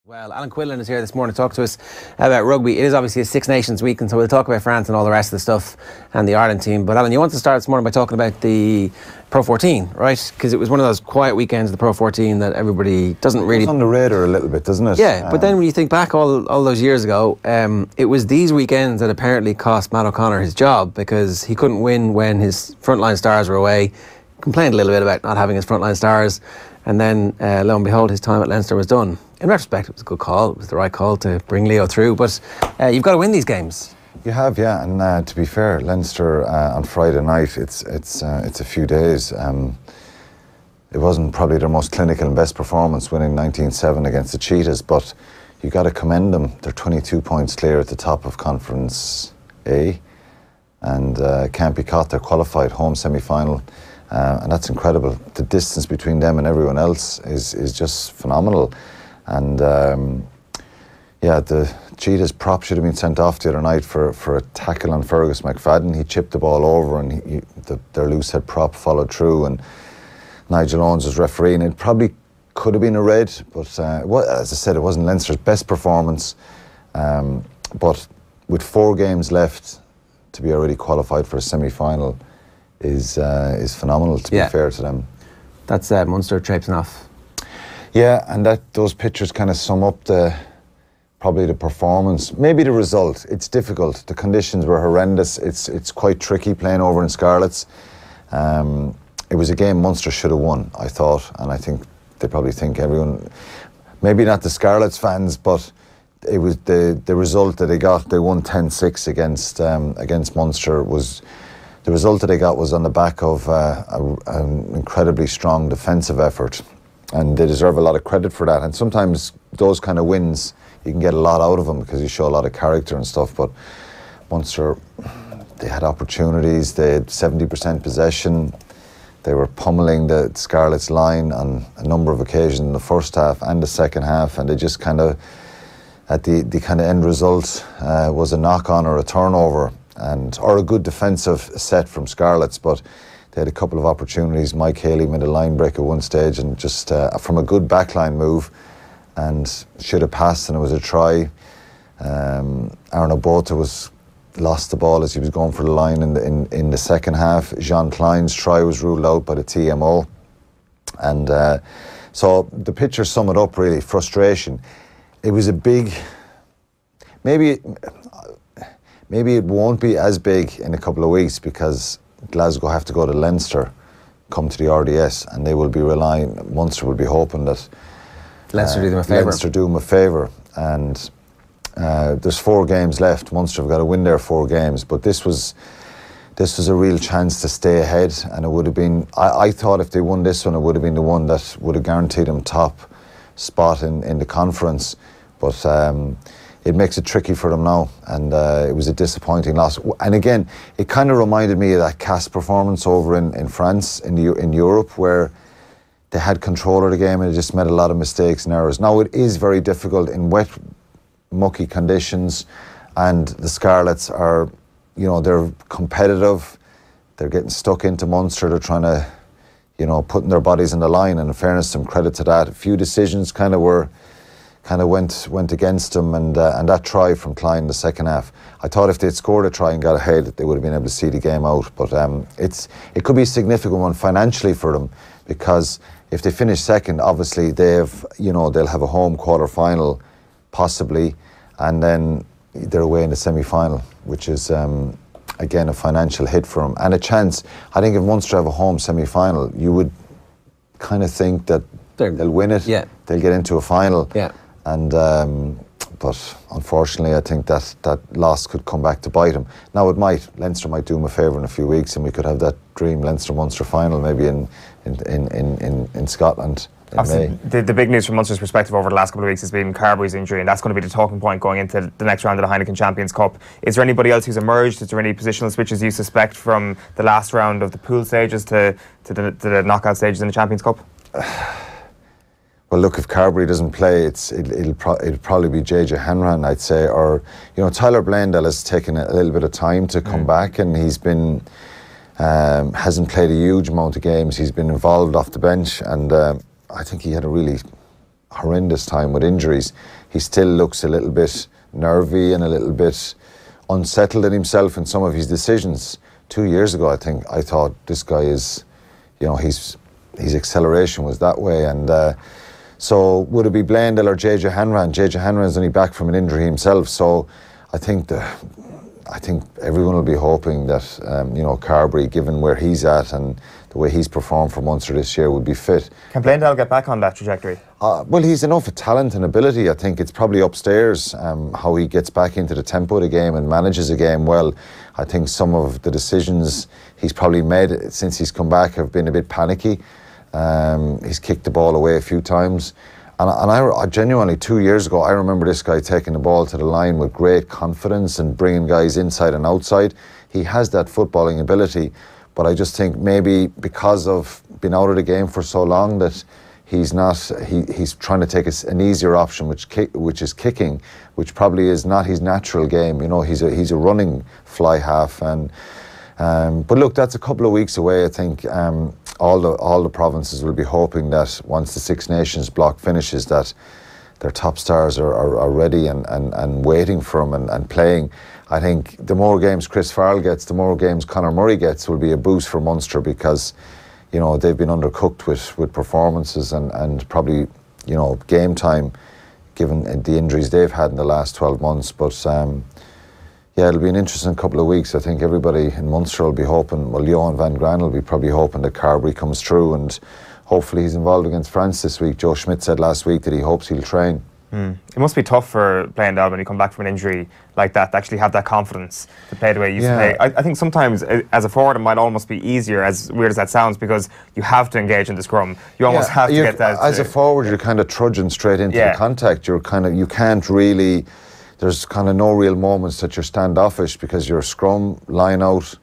Well, Alan Quinlan is here this morning to talk to us about rugby. It is obviously a Six Nations week, and so we'll talk about France and all the rest of the stuff and the Ireland team. But Alan, you want to start this morning by talking about the Pro 14, right? Because it was one of those quiet weekends of the Pro 14 that everybody doesn't really... It's on the radar a little bit, doesn't it? Yeah, but then when you think back all those years ago, it was these weekends that apparently cost Matt O'Connor his job, because he couldn't win when his frontline stars were away. Complained a little bit about not having his frontline stars, and then lo and behold, his time at Leinster was done. In retrospect, it was a good call. It was the right call to bring Leo through, but you've got to win these games. You have, yeah. And to be fair, Leinster on Friday night, it's a few days. It wasn't probably their most clinical and best performance, winning 19-7 against the Cheetahs, but you got to commend them. They're 22 points clear at the top of Conference A, and can't be caught. They're qualified, home semi-final, and that's incredible. The distance between them and everyone else is just phenomenal. And yeah, the Cheetahs prop should have been sent off the other night for a tackle on Fergus McFadden. He chipped the ball over, and their loose head prop followed through, and Nigel Owens was refereeing. It probably could have been a red, but as I said, it wasn't Leinster's best performance. But with 4 games left, to be already qualified for a semi-final is phenomenal, to be fair to them. That's Munster traipsing off. Yeah, and those pictures kind of sum up probably the performance, maybe the result. It's difficult. The conditions were horrendous. It's quite tricky playing over in Scarlets. It was a game Munster should have won, I thought, and I think they probably think everyone, maybe not the Scarlets fans, but it was the result that they got. They won 10-6 against Munster. The result that they got was on the back of an incredibly strong defensive effort. And they deserve a lot of credit for that. And sometimes those kind of wins, you can get a lot out of them because you show a lot of character and stuff. But Munster, they had opportunities. They had 70% possession. They were pummeling the Scarlets line on a number of occasions in the first half and the second half. And they just kind of, at the kind of end result, was a knock-on or a turnover, or a good defensive set from Scarlets. But they had a couple of opportunities. Mike Haley made a line break at one stage, and just from a good backline move, and should have passed, and it was a try. Aaron Obota lost the ball as he was going for the line in the second half. Jean Klein's try was ruled out by the TMO. And so the pictures sum it up, really. Frustration. It was a big... Maybe it won't be as big in a couple of weeks, because Glasgow have to go to Leinster, come to the RDS, and they will be relying, Munster will be hoping that Leinster do them a favour. Leinster do them a favour. And there's 4 games left. Munster have got to win their 4 games, but this was a real chance to stay ahead, and it would have been, I thought if they won this one, it would have been the one that would have guaranteed them top spot in the conference. But it makes it tricky for them now, and it was a disappointing loss. And again, it kind of reminded me of that Cass performance over in France, in Europe, where they had control of the game and they just made a lot of mistakes and errors. Now, it is very difficult in wet, mucky conditions, and the Scarlets are, they're competitive. They're getting stuck into Munster. They're trying to, putting their bodies on the line, and in fairness, some credit to that. A few decisions kind of went against them, and that try from Klein in the second half. I thought if they'd scored a try and got ahead, they would have been able to see the game out. But it could be a significant one financially for them, because if they finish second, obviously they'll have a home quarter-final, possibly, and then they're away in the semi-final, which is again a financial hit for them and a chance. I think if Munster have a home semi-final, you would kind of think that they'll win it. Yeah. They'll get into a final. Yeah. And but unfortunately, I think that loss could come back to bite them. Now it might. Leinster might do them a favour in a few weeks, and we could have that dream Leinster-Munster final maybe in Scotland. The big news from Munster's perspective over the last couple of weeks has been Carbery's injury, and that's going to be the talking point going into the next round of the Heineken Champions Cup. Is there anybody else who's emerged? Is there any positional switches you suspect from the last round of the pool stages to the knockout stages in the Champions Cup? Well, look, if Carbery doesn't play, it'll probably be JJ Hanrahan, I'd say, or Tyler Blendell has taken a little bit of time to come back, and he's been hasn't played a huge amount of games. He's been involved off the bench, and I think he had a really horrendous time with injuries, he still looks a little bit nervy and a little bit unsettled in himself in some of his decisions. 2 years ago, I thought this guy is, his acceleration was that way. And so would it be Blandel or JJ Hanran? JJ Hanran is only back from an injury himself. So I think everyone will be hoping that, Carbery, given where he's at and the way he's performed for Munster this year, would be fit. Can Blandel get back on that trajectory? Well, he's enough of talent and ability. I think it's probably upstairs how he gets back into the tempo of the game and manages a game well. I think some of the decisions he's probably made since he's come back have been a bit panicky. He's kicked the ball away a few times. And I genuinely, 2 years ago, I remember this guy taking the ball to the line with great confidence and bringing guys inside and outside. He has that footballing ability, but I just think maybe because of being out of the game for so long that he's trying to take an easier option, which is kicking, which probably is not his natural game. He's a running fly half, but look, that's a couple of weeks away. I think all the provinces will be hoping that once the Six Nations block finishes, that their top stars are ready and waiting for him and playing. I think the more games Chris Farrell gets, the more games Conor Murray gets, will be a boost for Munster, because they've been undercooked with performances and probably game time, given the injuries they've had in the last 12 months. But yeah, it'll be an interesting couple of weeks. I think everybody in Munster will be hoping, well, Johan van Graan will be probably hoping that Carbery comes through, and hopefully he's involved against France this week. Joe Schmidt said last week that he hopes he'll train. It must be tough for Blandel when you come back from an injury like that to actually have that confidence to play the way you used to play. I think sometimes as a forward it might almost be easier, as weird as that sounds, because you have to engage in the scrum. You almost have to get that. As a forward, you're kind of trudging straight into the contact. You can't really. There's kind of no real moments that you're standoffish, because you're scrum, line out,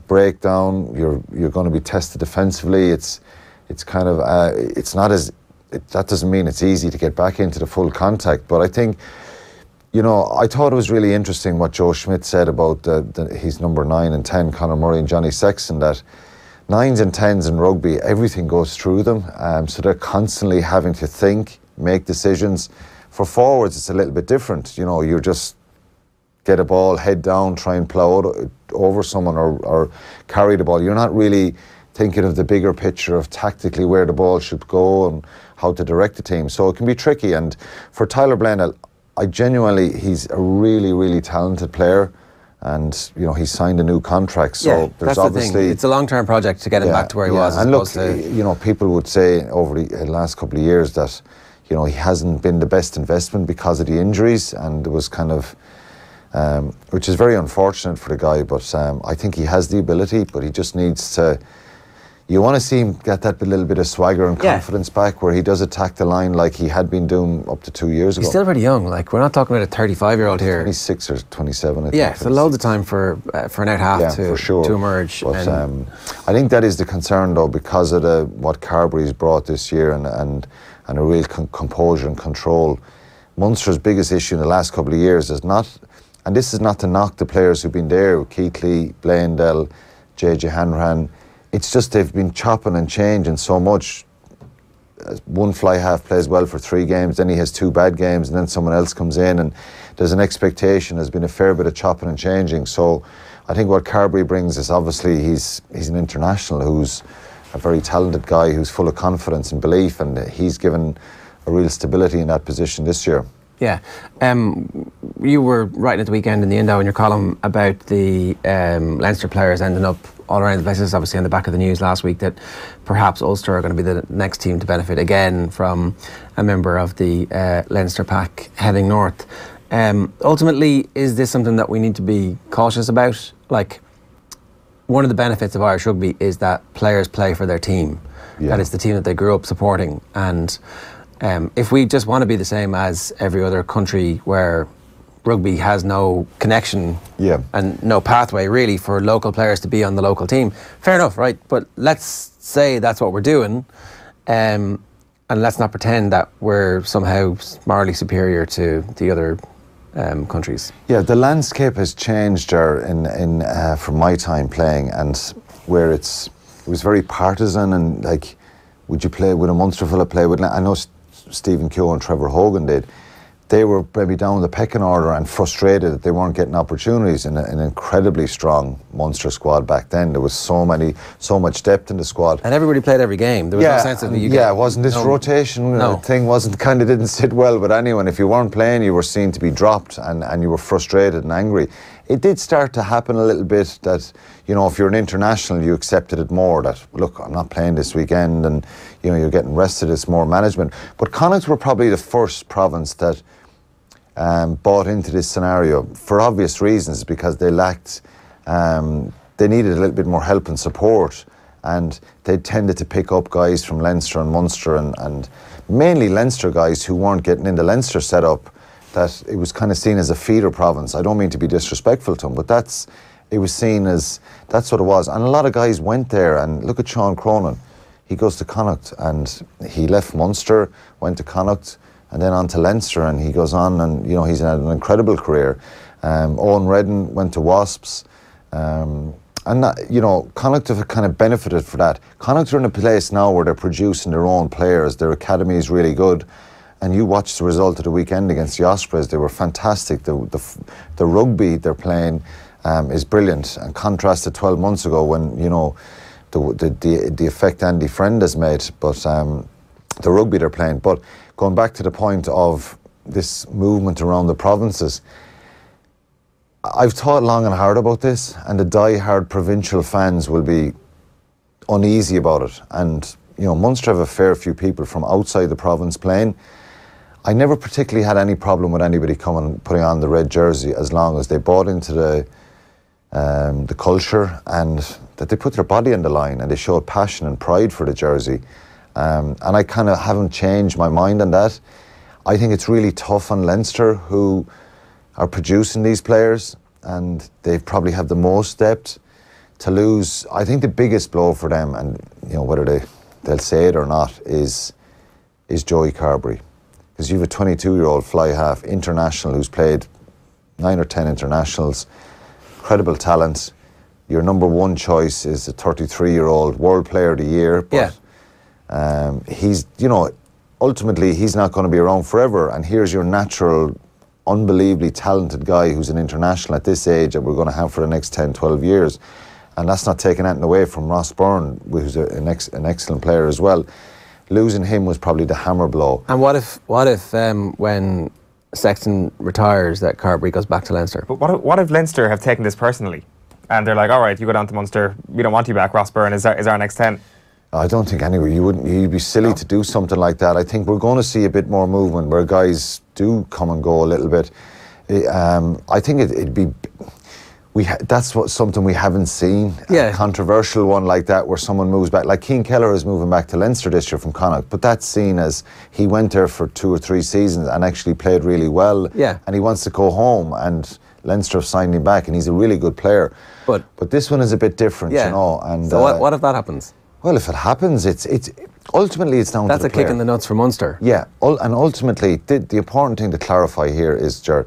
breakdown. You're going to be tested defensively. It's kind of it's not as. That doesn't mean it's easy to get back into the full contact, but I think, I thought it was really interesting what Joe Schmidt said about his number 9 and 10, Conor Murray and Johnny Sexton, that 9s and 10s in rugby, everything goes through them, so they're constantly having to think, make decisions. For forwards, it's a little bit different. You just get a ball, head down, try and plough over someone or carry the ball. You're not really thinking of the bigger picture of tactically where the ball should go and how to direct the team. So it can be tricky. And for Tyler Blandel, he's a really, really talented player. And, he's signed a new contract. So there's obviously... It's a long-term project to get him back to where he was. And look, people would say over the last couple of years that, he hasn't been the best investment because of the injuries. And it was kind of... which is very unfortunate for the guy. But I think he has the ability, but he just needs to... You want to see him get that little bit of swagger and confidence back, where he does attack the line like he had been doing up to 2 years ago. He's still pretty young. Like, we're not talking about a 35-year-old here. 26 or 27, I think. Yeah, so loads of time for an out half to emerge. But I think that is the concern, though, because of what Carbery's brought this year and a real composure and control. Munster's biggest issue in the last couple of years is not, and this is not to knock the players who've been there, Keithley, Blandel, JJ Hanrahan. It's just they've been chopping and changing so much. One fly half plays well for 3 games, then he has 2 bad games, and then someone else comes in, and there's an expectation. There's been a fair bit of chopping and changing. So I think what Carbery brings is, obviously he's an international who's a very talented guy who's full of confidence and belief, and he's given a real stability in that position this year. Yeah. You were writing at the weekend in the Indo in your column about the Leinster players ending up all around the places, obviously on the back of the news last week that perhaps Ulster are going to be the next team to benefit again from a member of the Leinster pack heading north. Ultimately, is this something that we need to be cautious about? Like, one of the benefits of Irish rugby is that players play for their team. Yeah. That it's the team that they grew up supporting. And if we just want to be the same as every other country where rugby has no connection and no pathway really for local players to be on the local team, fair enough, right? But let's say that's what we're doing, and let's not pretend that we're somehow morally superior to the other countries. Yeah, the landscape has changed there from my time playing, and where it was very partisan, and like, would a Munster fella play with? I know Stephen Keogh and Trevor Hogan did, they were maybe down the pecking order and frustrated that they weren't getting opportunities in an incredibly strong Munster squad back then. There was so much depth in the squad. And everybody played every game. There was no sense of it wasn't this rotation thing didn't sit well with anyone. If you weren't playing, you were seen to be dropped and you were frustrated and angry. It did start to happen a little bit that, you know, if you're an international, you accepted it more that, look, I'm not playing this weekend and, you know, you're getting rested, it's more management. But Connacht were probably the first province that bought into this scenario for obvious reasons, because they lacked, they needed a little bit more help and support, and they tended to pick up guys from Leinster and Munster and mainly Leinster guys who weren't getting in the Leinster setup, that it was kind of seen as a feeder province. I don't mean to be disrespectful to them, but it was seen as, that's what it was. And a lot of guys went there, and look at Sean Cronin. He goes to Connacht, and he left Munster, went to Connacht, and then on to Leinster, and he goes on, and you know, he's had an incredible career. Owen Redden went to Wasps, and that, you know, Connacht have kind of benefited for that. Connacht are in a place now where they're producing their own players. Their academy is really good, and you watch the result of the weekend against the Ospreys. They were fantastic. The rugby they're playing is brilliant, and contrast to 12 months ago when, you know, the effect Andy Friend has made, but the rugby they're playing. But going back to the point of this movement around the provinces, I've thought long and hard about this, and the die-hard provincial fans will be uneasy about it. And, you know, Munster have a fair few people from outside the province playing. I never particularly had any problem with anybody putting on the red jersey, as long as they bought into the culture, and that they put their body on the line and they showed passion and pride for the jersey. And I kind of haven't changed my mind on that. I think it's really tough on Leinster, who are producing these players, and they probably have the most depth, to lose. I think the biggest blow for them, and you know, whether they'll say it or not, is Joey Carbery. Because you have a 22-year-old fly half international who's played 9 or 10 internationals, incredible talent. Your number one choice is a 33-year-old world player of the year, but he's, you know, ultimately he's not going to be around forever, and here's your natural, unbelievably talented guy who's an international at this age that we're going to have for the next 10, 12 years. And that's not taking anything away from Ross Byrne, who's an excellent player as well. Losing him was probably the hammer blow. And what if when Sexton retires, that Carbery goes back to Leinster? But what if Leinster have taken this personally, and they're like, all right, you go down to Munster, we don't want you back, Ross Byrne is our next 10? I don't think anyway. You'd be silly to do something like that. I think we're going to see a bit more movement where guys do come and go a little bit. I think it'd be. That's something we haven't seen. Yeah. A controversial one like that, where someone moves back. Like Cian Kelleher is moving back to Leinster this year from Connacht, but that's seen as he went there for 2 or 3 seasons and actually played really well. Yeah. And he wants to go home, and Leinster have signed him back, and he's a really good player. But this one is a bit different, you know. And so what if that happens? Well, if it happens, it's ultimately it's down to the player. That's a kick in the nuts for Munster. Yeah, and ultimately the important thing to clarify here is, Ger,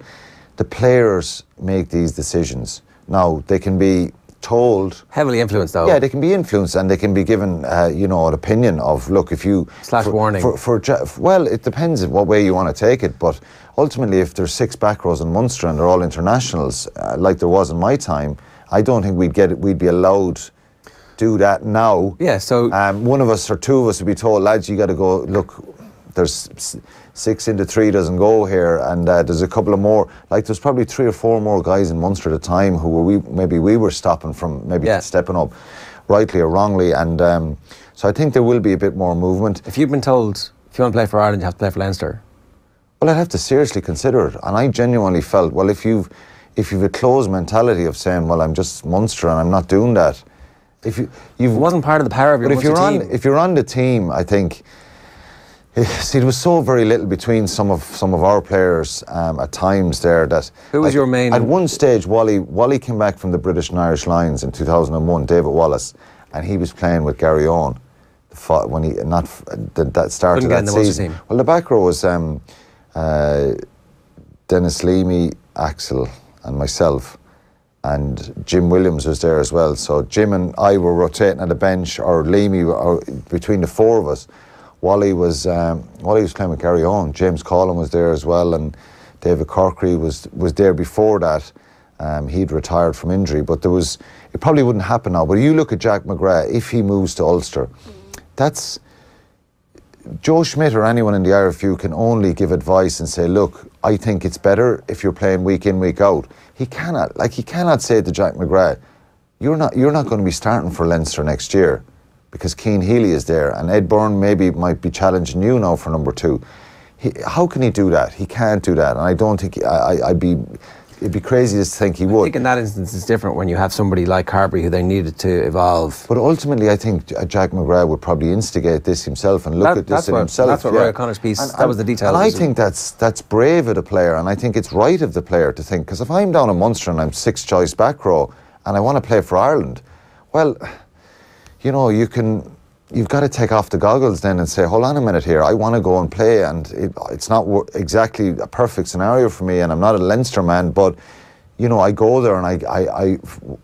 the players make these decisions. Now, they can be told... Heavily influenced, though. Yeah, they can be influenced, and they can be given, you know, an opinion of, look, if you... warning. Well, it depends what way you want to take it, but ultimately, if there's 6 back rows in Munster and they're all internationals, like there was in my time, I don't think we'd be allowed do that now. Yeah, so... one of us or 2 of us would be told, lads, you got to go, look, there's 6 into 3 doesn't go here, and there's a couple of more, like there's probably 3 or 4 more guys in Munster at the time who we were stopping from stepping up, rightly or wrongly, and so I think there will be a bit more movement. If you've been told, if you want to play for Ireland, you have to play for Leinster? Well, I'd have to seriously consider it, and I genuinely felt, well, if you've a closed mentality of saying, well, I'm just Munster and I'm not doing that, it wasn't part of the power of your Munster team. If you're on the team, I think... See, there was so very little between some of our players at times there that... Who was your main... At one stage, Wally came back from the British and Irish Lions in 2001, David Wallace, and he was playing with Gary Owen when that started that season. Well, the back row was Dennis Leamy, Axel, and myself, and Jim Williams was there as well. So Jim and I were rotating at the bench, or Leamy, or between the 4 of us. Wally was playing with Gary Owen. James Collin was there as well, and David Corkery was there before that. He'd retired from injury, but it probably wouldn't happen now. But you look at Jack McGrath, if he moves to Ulster, that's Joe Schmidt or anyone in the RFU can only give advice and say, look, I think it's better if you're playing week in, week out. He cannot say to Jack McGrath, you're not going to be starting for Leinster next year because Cian Healy is there, and Ed Byrne might be challenging you now for number 2. How can he do that? He can't do that, and I don't think it'd be crazy to think he would. I think in that instance it's different when you have somebody like Carbery who they needed to evolve. But ultimately I think Jack McGrath would probably instigate this himself and look at this in himself. That's what Roy O'Connor's piece, that was the detail. And I think that's brave of the player, and I think it's right of the player to think, because if I'm down in Munster and I'm 6th choice back row and I want to play for Ireland, well, you know, you've got to take off the goggles then and say, hold on a minute here, I want to go and play, and it's not exactly a perfect scenario for me, and I'm not a Leinster man, but you know, I go there and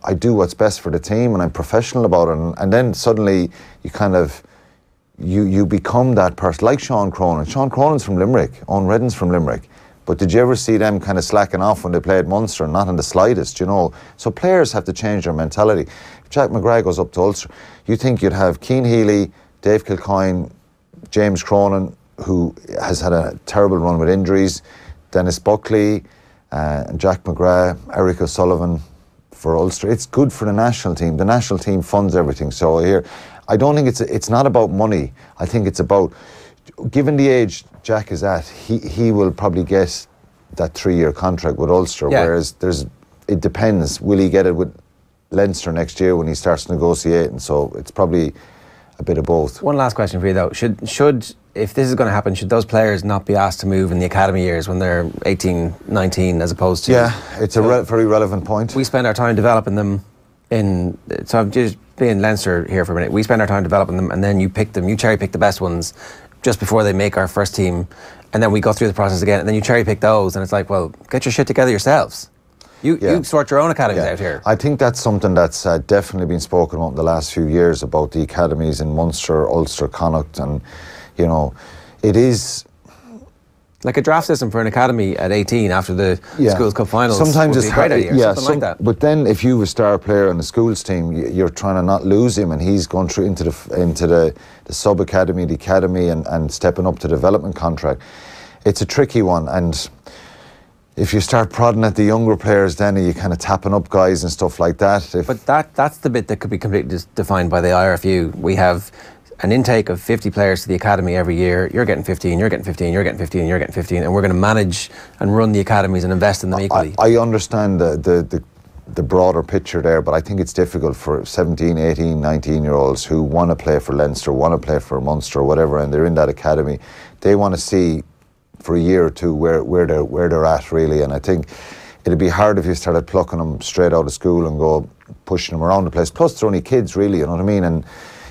I do what's best for the team, and I'm professional about it, and then suddenly you kind of you become that person, like Sean Cronin. Sean Cronin's from Limerick, Owen Redden's from Limerick, but did you ever see them kind of slacking off when they played Munster? Not in the slightest, you know. So players have to change their mentality. If Jack McGrath goes up to Ulster, you think you'd have Cian Healy, Dave Kilcoyne, James Cronin, who has had a terrible run with injuries, Dennis Buckley, Jack McGrath, Eric O'Sullivan for Ulster. It's good for the national team. The national team funds everything. So here, I don't think it's not about money. I think it's about, given the age Jack is at, he will probably get that 3-year contract with Ulster, whereas it depends. Will he get it with Leinster next year when he starts negotiating? So it's probably a bit of both. One last question for you though. Should if this is going to happen, should those players not be asked to move in the academy years when they're 18, 19 as opposed to... Yeah, it's a very relevant point. We spend our time developing them so I'm just being Leinster here for a minute. We spend our time developing them, and then you cherry pick the best ones just before they make our first team, and then we go through the process again, and then you cherry pick those, and it's like, well, get your shit together yourselves. You sort your own academies out here. I think that's something that's definitely been spoken about in the last few years about the academies in Munster, Ulster, Connacht, and you know, it is like a draft system for an academy at 18 after the Schools Cup finals. Sometimes would it's be a great idea, something like that. But then, if you have a star player on the schools team, you're trying to not lose him, and he's gone through into the sub academy, the academy, and stepping up to development contract. It's a tricky one, and if you start prodding at the younger players, then you kind of tapping up guys and stuff like that. But that's the bit that could be completely defined by the IRFU. We have an intake of 50 players to the academy every year. You're getting 15, you're getting 15, you're getting 15, you're getting 15, and we're going to manage and run the academies and invest in them equally. I understand the broader picture there, but I think it's difficult for 17, 18, 19-year-olds who want to play for Leinster, want to play for Munster or whatever, and they're in that academy. They want to see for a year or two where they're at, really. And I think it'd be hard if you started plucking them straight out of school and go pushing them around the place. Plus, they're only kids, really, you know what I mean? And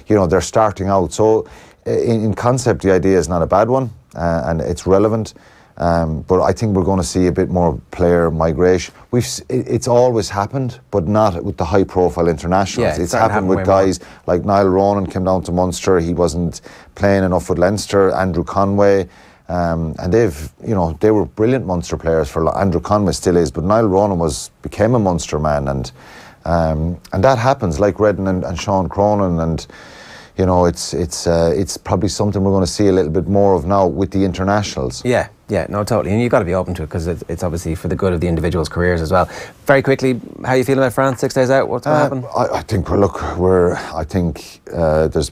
you know, they're starting out. So in concept, the idea is not a bad one, and it's relevant. But I think we're going to see a bit more player migration. It's always happened, but not with the high-profile internationals. Yeah, it's happened with guys like Niall Ronan came down to Munster. He wasn't playing enough with Leinster. Andrew Conway, and they were brilliant Munster players. Andrew Conway still is, but Niall Ronan became a Munster man, and that happens. Like Redden and Sean Cronin, and you know, it's probably something we're going to see a little bit more of now with the internationals. Yeah, no, totally. And you've got to be open to it because it's obviously for the good of the individuals' careers as well. Very quickly, how are you feeling about France 6 days out? What's going to happen? I think there's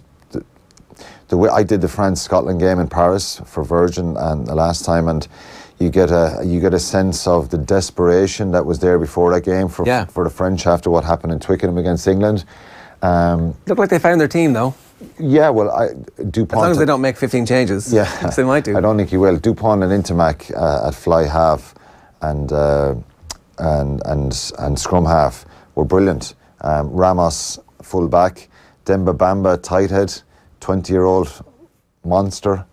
the way I did the France-Scotland game in Paris for Virgin and the last time, and you get a sense of the desperation that was there before that game for the French after what happened in Twickenham against England. Looked like they found their team though. Yeah, well, Dupont. As long as they don't make 15 changes, which they might do. I don't think he will. Dupont and Intermac at fly half and scrum half were brilliant. Ramos full back, Demba Bamba tight head, 20-year-old monster,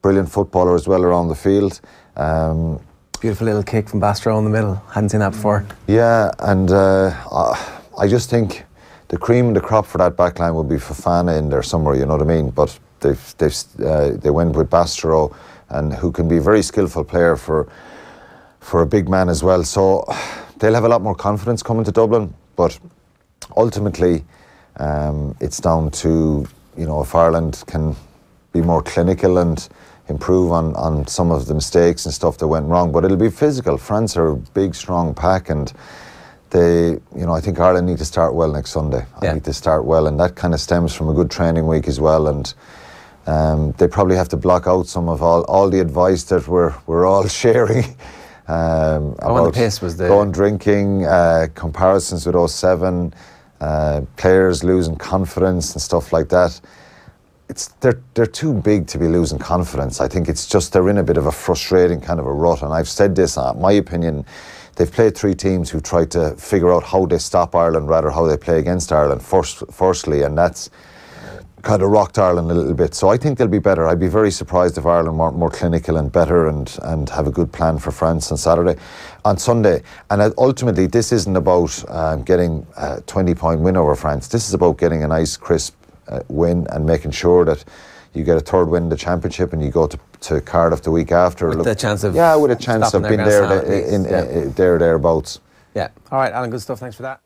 brilliant footballer as well around the field. Beautiful little kick from Bastro in the middle. Hadn't seen that before. Yeah, and I just think the cream of the crop for that backline would be Fofana in there somewhere, you know what I mean? But they went with Bastero, and who can be a very skillful player for a big man as well. So they'll have a lot more confidence coming to Dublin. But ultimately, it's down to, if Ireland can be more clinical and improve on some of the mistakes and stuff that went wrong. But it'll be physical. France are a big, strong pack, and I think Ireland need to start well next Sunday. I need to start well, and that kind of stems from a good training week as well. And they probably have to block out some of all the advice that we're all sharing. About the piss was going drinking, comparisons with 07, players losing confidence and stuff like that. They're too big to be losing confidence. I think it's just they're in a bit of a frustrating kind of a rut. And I've said this, my opinion, they've played 3 teams who tried to figure out how they stop Ireland, rather how they play against Ireland firstly, and that's kind of rocked Ireland a little bit. So I think they'll be better. I'd be very surprised if Ireland weren't more clinical and better and have a good plan for France on Sunday. And ultimately, this isn't about getting a 20-point win over France. This is about getting a nice, crisp win and making sure that you get a 3rd win in the championship and you go to Cardiff the week after. With a chance of being thereabouts. Yeah. All right, Alan, good stuff. Thanks for that.